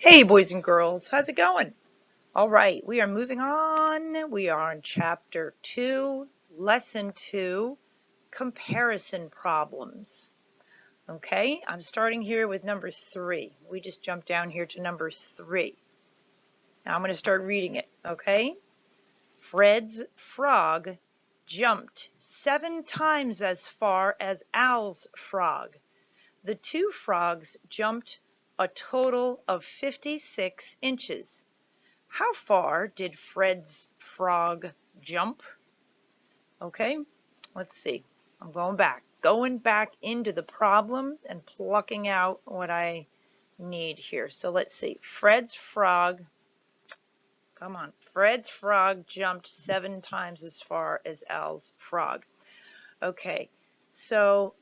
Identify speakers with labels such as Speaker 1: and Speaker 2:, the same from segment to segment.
Speaker 1: Hey boys and girls, how's it going? All right, we are moving on. We are on chapter 2, lesson 2, comparison problems. Okay, I'm starting here with number 3. We just jumped down here to number 3. Now I'm going to start reading it, okay? Fred's frog jumped 7 times as far as Al's frog. The two frogs jumped a total of 56 inches. How far did Fred's frog jump? Okay, let's see. I'm going back into the problem and plucking out what I need here. So let's see. Fred's frog jumped 7 times as far as Al's frog. Okay, so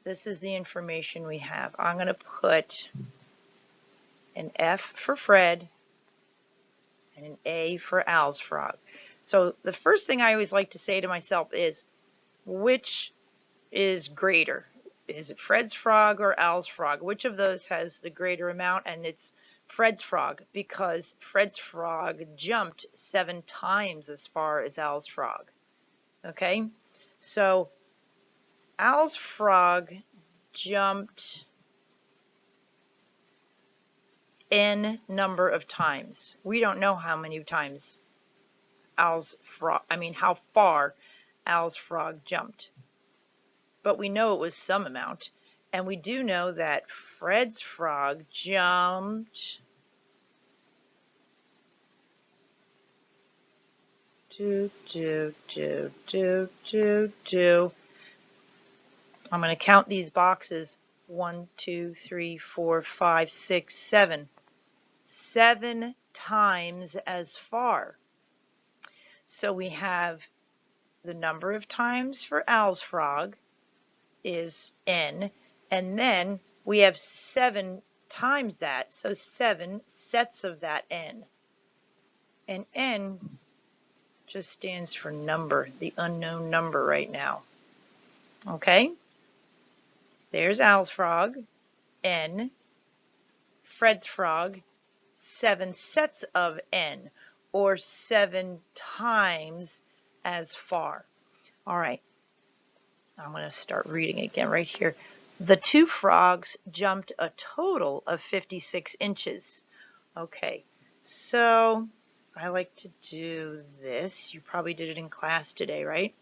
Speaker 1: this is the information we have. I'm going to put an F for Fred and an A for Al's frog. So the first thing I always like to say to myself is, which is greater? Is it Fred's frog or Al's frog? Which of those has the greater amount? And it's Fred's frog, because Fred's frog jumped 7 times as far as Al's frog. Okay, so Al's frog jumped n number of times. We don't know how many times how far Al's frog jumped. But we know it was some amount. And we do know that Fred's frog jumped I'm going to count these boxes. 1, 2, 3, 4, 5, 6, 7. 7 times as far. So we have the number of times for Al's frog is n, and then we have 7 times that, so 7 sets of that n. And n just stands for number, the unknown number right now. Okay? There's Al's frog, n. Fred's frog, 7 sets of n, or 7 times as far. All right. I'm going to start reading again right here. The two frogs jumped a total of 56 inches. Okay, so I like to do this. You probably did it in class today, right?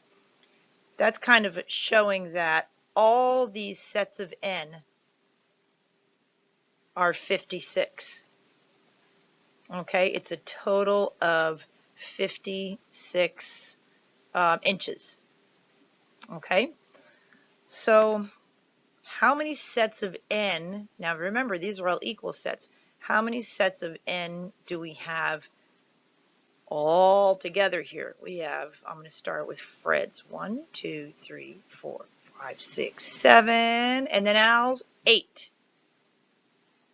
Speaker 1: That's kind of showing that all these sets of n are 56. Okay, it's a total of 56 inches. Okay, so how many sets of n, now remember these are all equal sets, how many sets of n do we have all together here? We have, I'm going to start with Fred's, 1, 2, 3, 4, 5, 6, 7, and then Al's, 8,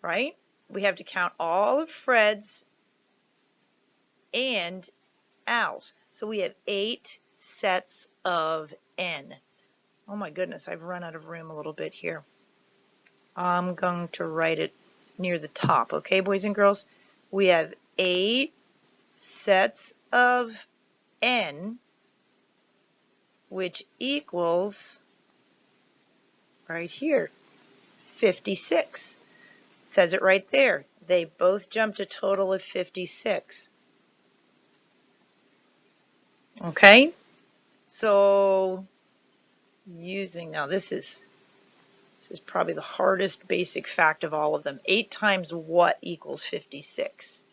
Speaker 1: right? We have to count all of Fred's and Al's. So we have 8 sets of n. Oh my goodness, I've run out of room a little bit here. I'm going to write it near the top, okay, boys and girls? We have 8 sets of n, which equals, right here, 56. It says it right there. They both jumped a total of 56. Okay? So, now this is probably the hardest basic fact of all of them. 8 times what equals 56?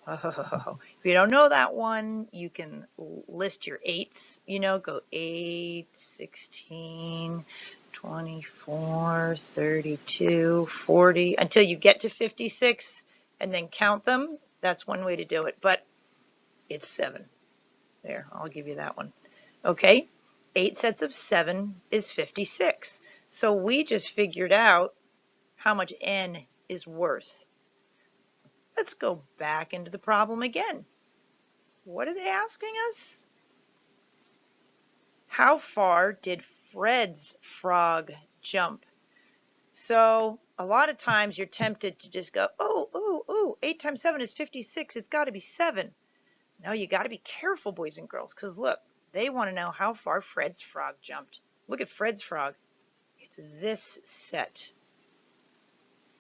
Speaker 1: Oh, if you don't know that one, you can list your 8s, go 8, 16, 24, 32, 40, until you get to 56, and then count them. That's one way to do it, but it's 7. There, I'll give you that one. Okay, 8 sets of 7 is 56. So we just figured out how much n is worth. Let's go back into the problem again. What are they asking us? How far did Fred's frog jump? So a lot of times you're tempted to just go, oh, 8 times 7 is 56. It's got to be 7. Now you got to be careful, boys and girls, because look, they want to know how far Fred's frog jumped. Look at Fred's frog. It's this set.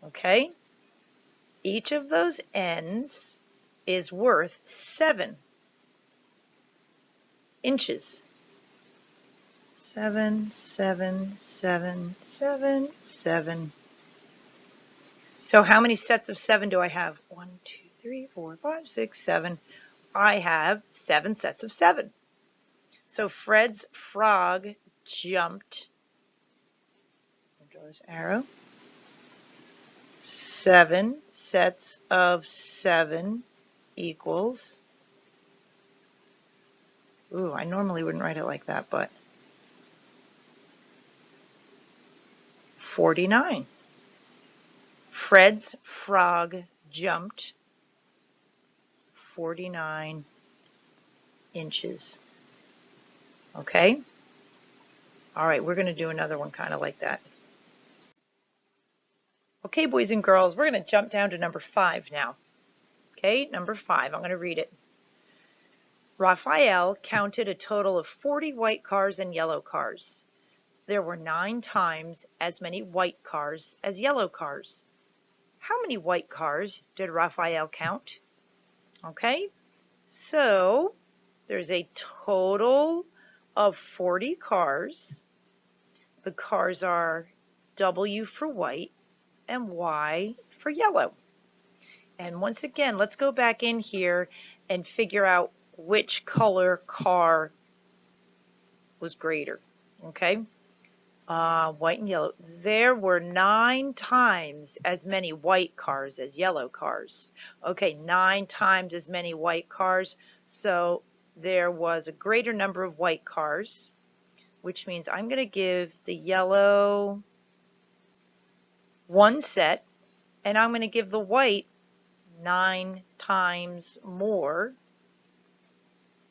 Speaker 1: Okay? Each of those ends is worth 7 inches. 7, 7, 7, 7, 7. So how many sets of 7 do I have? 1, 2, 3, 4, 5, 6, 7. I have 7 sets of 7. So Fred's frog jumped, draw this arrow, 7 sets of 7 equals, ooh, I normally wouldn't write it like that, but 49. Fred's frog jumped 49 inches. Okay? All right, we're going to do another one kind of like that. Okay, boys and girls, we're going to jump down to number 5 now. Okay, number 5, I'm going to read it. Raphael counted a total of 40 white cars and yellow cars. There were 9 times as many white cars as yellow cars. How many white cars did Raphael count? Okay, so there's a total of 40 cars. The cars are W for white and Y for yellow. And once again, let's go back in here and figure out which color car was greater. Okay, white and yellow. There were 9 times as many white cars as yellow cars. Okay, 9 times as many white cars. So there was a greater number of white cars, which means I'm going to give the yellow 1 set, and I'm going to give the white 9 times more.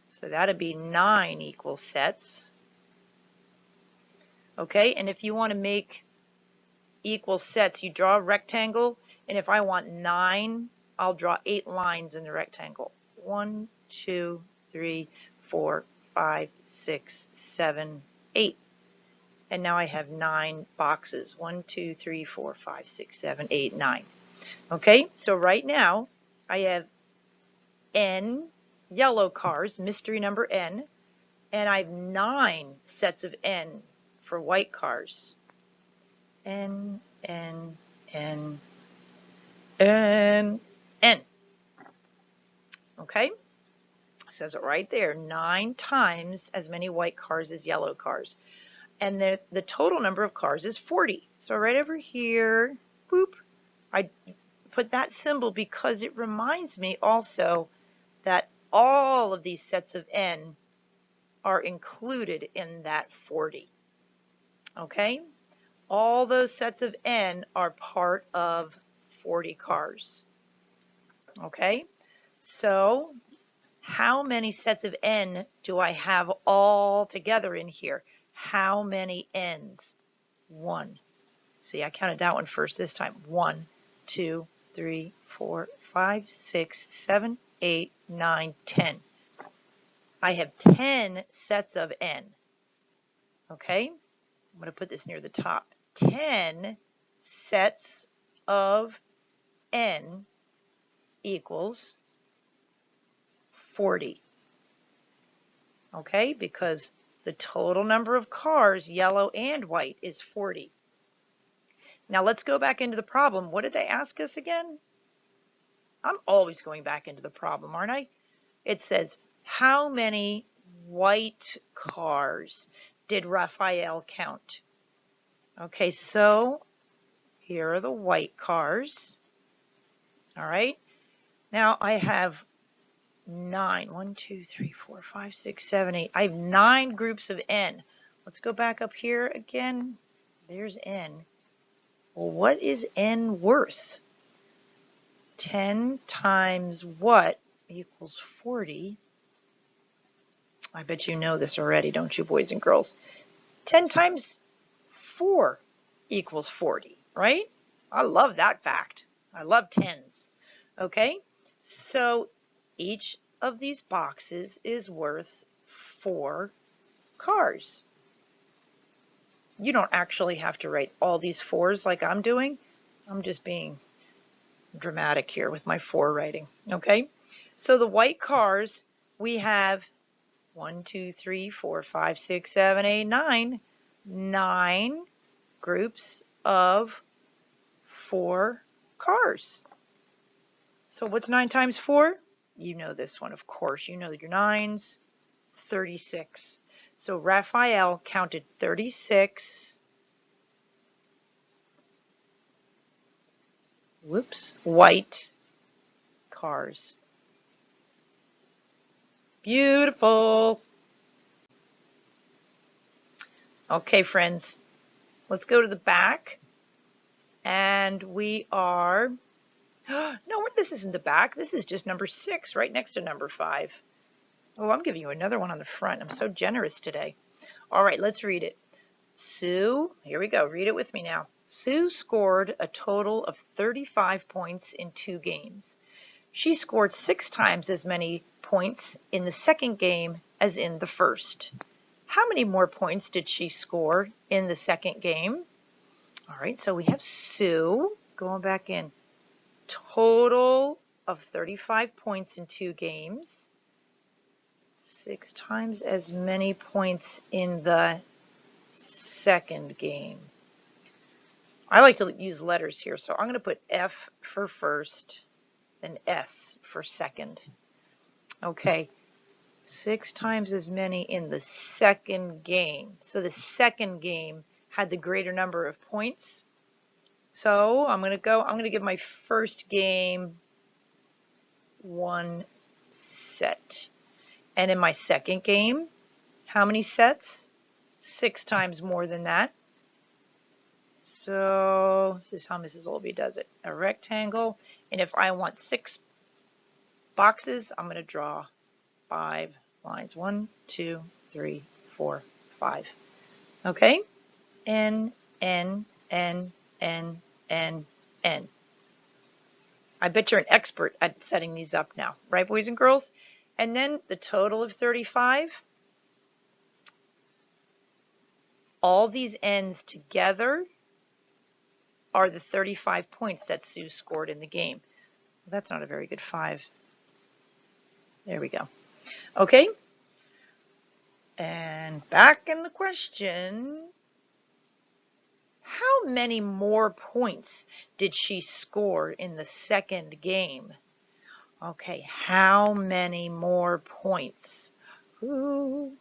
Speaker 1: So that'd be 9 equal sets. Okay, and if you want to make equal sets, you draw a rectangle, and if I want 9, I'll draw 8 lines in the rectangle. 1, 2, 3, 4, 5, 6, 7, 8. And now I have 9 boxes. 1, 2, 3, 4, 5, 6, 7, 8, 9. Okay, so right now I have N yellow cars, mystery number N, and I have 9 sets of N for white cars. N, N, N, N, N. Okay, it says it right there, 9 times as many white cars as yellow cars. And the total number of cars is 40. So right over here, boop, I put that symbol because it reminds me also that all of these sets of N are included in that 40. Okay? All those sets of N are part of 40 cars. Okay? So how many sets of N do I have all together in here? How many N's? 1. See, I counted that one first this time. 1, 2, 3, 4, 5, 6, 7, 8, 9, 10. I have 10 sets of N. Okay? I'm going to put this near the top. 10 sets of N equals 40. Okay? Because the total number of cars, yellow and white, is 40. Now let's go back into the problem. What did they ask us again? I'm always going back into the problem, aren't I? It says, how many white cars did Raphael count? Okay, so here are the white cars. All right. Now I have 9. 1, 2, 3, 4, 5, 6, 7, 8. I have 9 groups of N. Let's go back up here again. There's N. Well, what is N worth? 10 times what equals 40? I bet you know this already, don't you, boys and girls? 10 times 4 equals 40, right? I love that fact. I love tens. Okay, so each of these boxes is worth 4 cars. You don't actually have to write all these 4s like I'm doing. I'm just being dramatic here with my 4 writing. Okay, so the white cars, we have 1, 2, 3, 4, 5, 6, 7, 8, 9. 9 groups of 4 cars. So what's 9 times 4? You know this one, of course. You know your 9s. 36. So Raphael counted 36 white cars. Beautiful. Okay, friends, let's go to the back. And we are, no, this isn't the back. This is just number 6, right next to number 5. Oh, I'm giving you another one on the front. I'm so generous today. All right, let's read it. Sue, here we go. Read it with me now. Sue scored a total of 35 points in 2 games. She scored 6 times as many points in the second game as in the first. How many more points did she score in the second game? All right, so we have Sue going back in. Total of 35 points in 2 games. 6 times as many points in the second game. I like to use letters here, so I'm going to put F for first, then S for second. Okay, 6 times as many in the second game. So the second game had the greater number of points. So I'm going to give my first game 1 set. And in my second game, how many sets? 6 times more than that. So this is how Mrs. Olby does it. A rectangle. And if I want 6 boxes, I'm going to draw 5 lines. 1, 2, 3, 4, 5. Okay? N, N, N, N, N, N. I bet you're an expert at setting these up now, right, boys and girls? And then the total of 35. All these N's together are the 35 points that Sue scored in the game. Well, that's not a very good 5. There we go. Okay. And back in the question, how many more points did she score in the second game? Okay, how many more points? Ooh,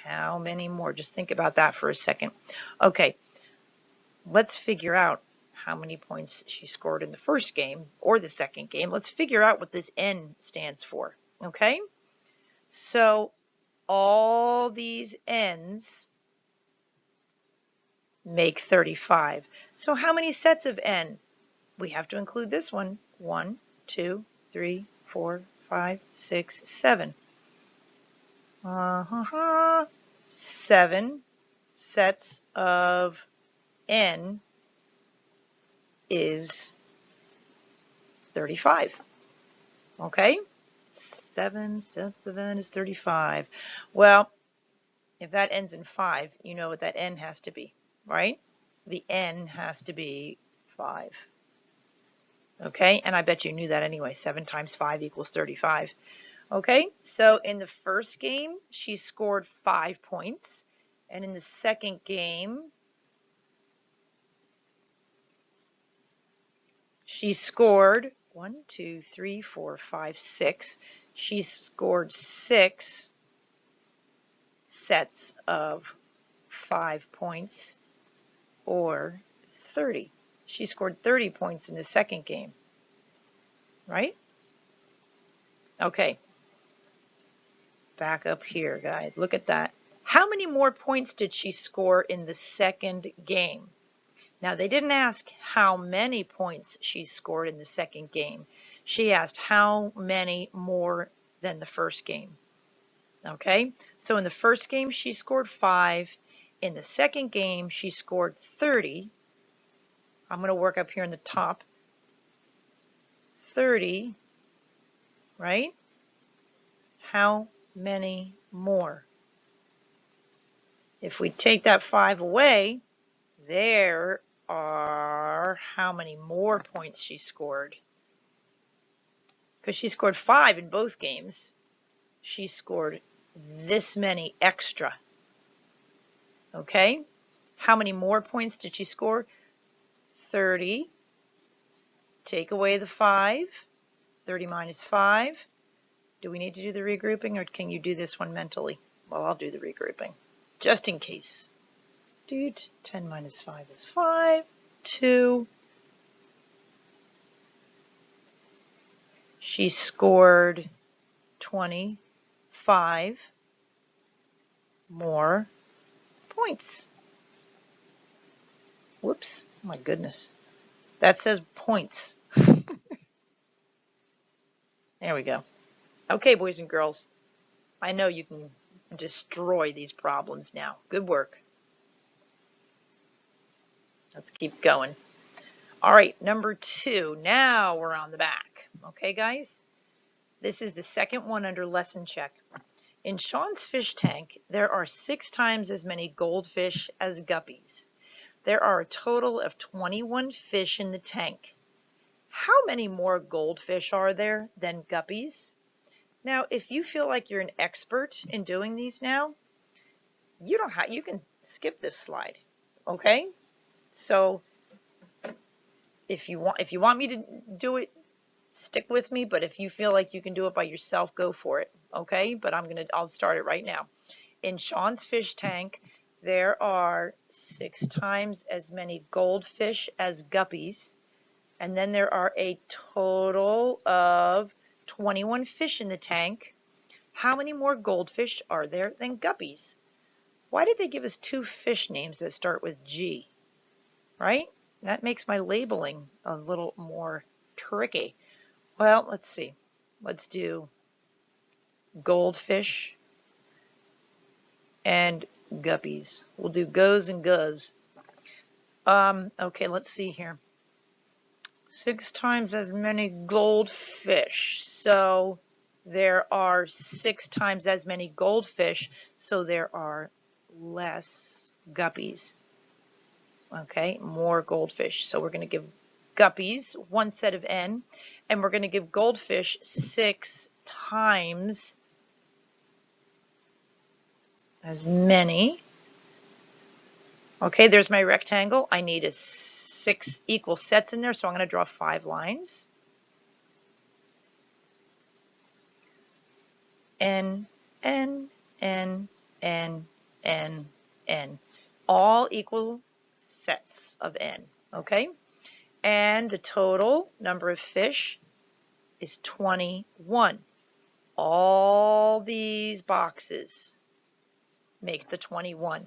Speaker 1: how many more? Just think about that for a second. Okay, let's figure out how many points she scored in the first game or the second game. Let's figure out what this N stands for, okay? So all these N's make 35. So how many sets of N? We have to include this one. 1, 2, 3, 4, 5, 6, 7. 7 sets of N is 35. Okay? 7 sets of N is 35. Well, if that ends in 5, you know what that N has to be, right? The N has to be 5. Okay? And I bet you knew that anyway. 7 times 5 equals 35. Okay? So in the first game, she scored 5 points. And in the second game, she scored 1, 2, 3, 4, 5, 6. She scored 6 sets of 5 points, or 30. She scored 30 points in the second game, right? Okay. Back up here, guys. Look at that. How many more points did she score in the second game? Now, they didn't ask how many points she scored in the second game. She asked how many more than the first game. Okay, so in the first game, she scored 5. In the second game, she scored 30. I'm going to work up here in the top. 30, right? How many more? If we take that 5 away, there are how many more points she scored? Because she scored 5 in both games. She scored this many extra. Okay? How many more points did she score? 30. Take away the 5. 30 minus 5. Do we need to do the regrouping, or can you do this one mentally? Well, I'll do the regrouping, just in case. Dude, 10 minus 5 is 5. 2. She scored 25 more points. Whoops, oh my goodness. That says points. There we go. Okay, boys and girls. I know you can destroy these problems now. Good work. Let's keep going. All right, number 2. Now we're on the back. Okay, guys? This is the second one under lesson check. In Sean's fish tank, there are 6 times as many goldfish as guppies. There are a total of 21 fish in the tank. How many more goldfish are there than guppies? Now, if you feel like you're an expert in doing these now, you can skip this slide. Okay? So if you want me to do it, stick with me, but if you feel like you can do it by yourself, go for it. Okay? But I'll start it right now. In Sean's fish tank, there are 6 times as many goldfish as guppies, and then there are a total of 21 fish in the tank. How many more goldfish are there than guppies? Why did they give us 2 fish names that start with G? Right? That makes my labeling a little more tricky. Well, let's see. Let's do goldfish and guppies. We'll do goes and guz. Okay, let's see here. 6 times as many goldfish. So there are 6 times as many goldfish, so there are less guppies. Okay, more goldfish. So we're going to give guppies 1 set of N, and we're going to give goldfish 6 times as many. Okay, there's my rectangle. I need 6 equal sets in there, so I'm going to draw 5 lines. N, N, N, N, N, N. All equal sets of N, okay? And the total number of fish is 21. All these boxes make the 21.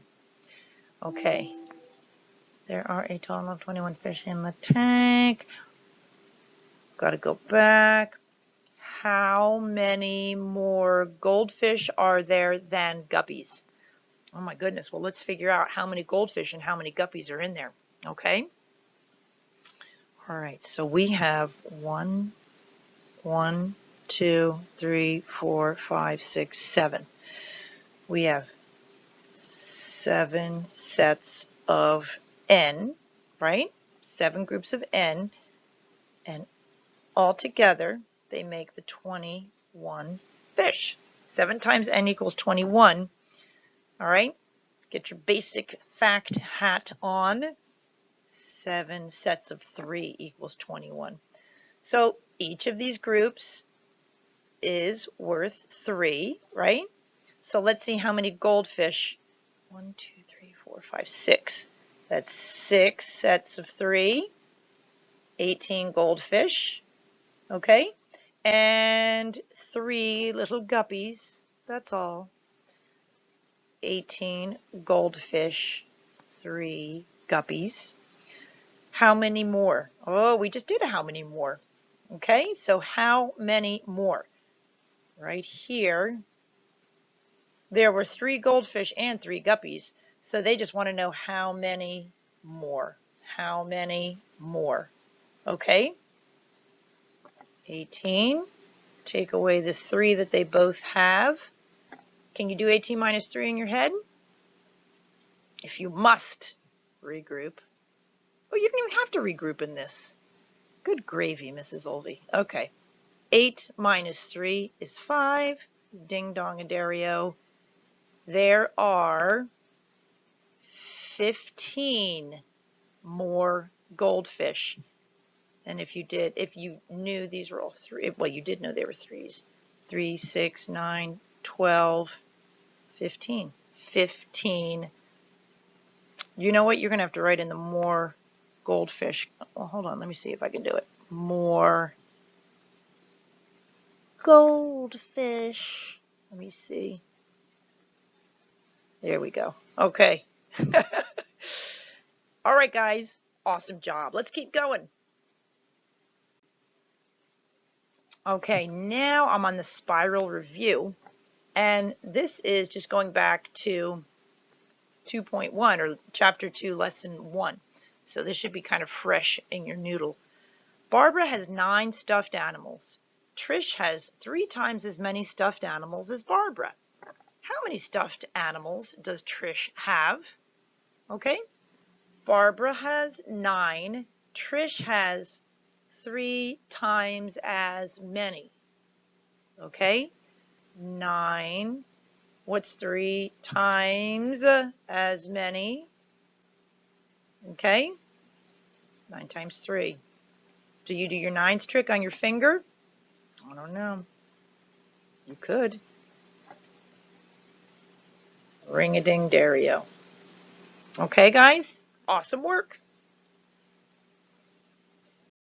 Speaker 1: Okay. There are a total of 21 fish in the tank. Got to go back. How many more goldfish are there than guppies? Oh my goodness. Well, let's figure out how many goldfish and how many guppies are in there. Okay. All right. So we have 1, 2, 3, 4, 5, 6, 7. We have 7 sets of N, right? 7 groups of N, and all together they make the 21 fish. 7 times N equals 21. All right, get your basic fact hat on. 7 sets of 3 equals 21. So each of these groups is worth 3, right? So let's see how many goldfish. 1, 2, 3, 4, 5, 6. That's 6 sets of 3, 18 goldfish, okay? And 3 little guppies, that's all. 18 goldfish, 3 guppies. How many more? Oh, we just did a how many more. Okay, so how many more? Right here, there were 3 goldfish and 3 guppies, so they just want to know how many more. How many more? Okay? 18. Take away the 3 that they both have. Can you do 18 minus 3 in your head? If you must regroup. Oh, you don't even have to regroup in this. Good gravy, Mrs. Olvey. Okay. 8 minus 3 is 5. Ding dong a Dario. There are 15 more goldfish. And if you knew these were all 3, well, you did know they were 3s. 3, 6, 9, 12, 15. 15. You know what? You're going to have to write in the more goldfish. Well, hold on. Let me see if I can do it. More goldfish. Let me see. There we go. Okay. All right, guys. Awesome job. Let's keep going. Okay, now I'm on the spiral review. And this is just going back to 2.1 or chapter 2, lesson 1. So this should be kind of fresh in your noodle. Barbara has 9 stuffed animals. Trish has 3 times as many stuffed animals as Barbara. How many stuffed animals does Trish have? Okay, Barbara has 9. Trish has 3 times as many. Okay, 9. What's 3 times as many? Okay, 9 times 3. Do you do your 9s trick on your finger? I don't know. You could. Ring-a-ding Dario. Okay, guys? Awesome work.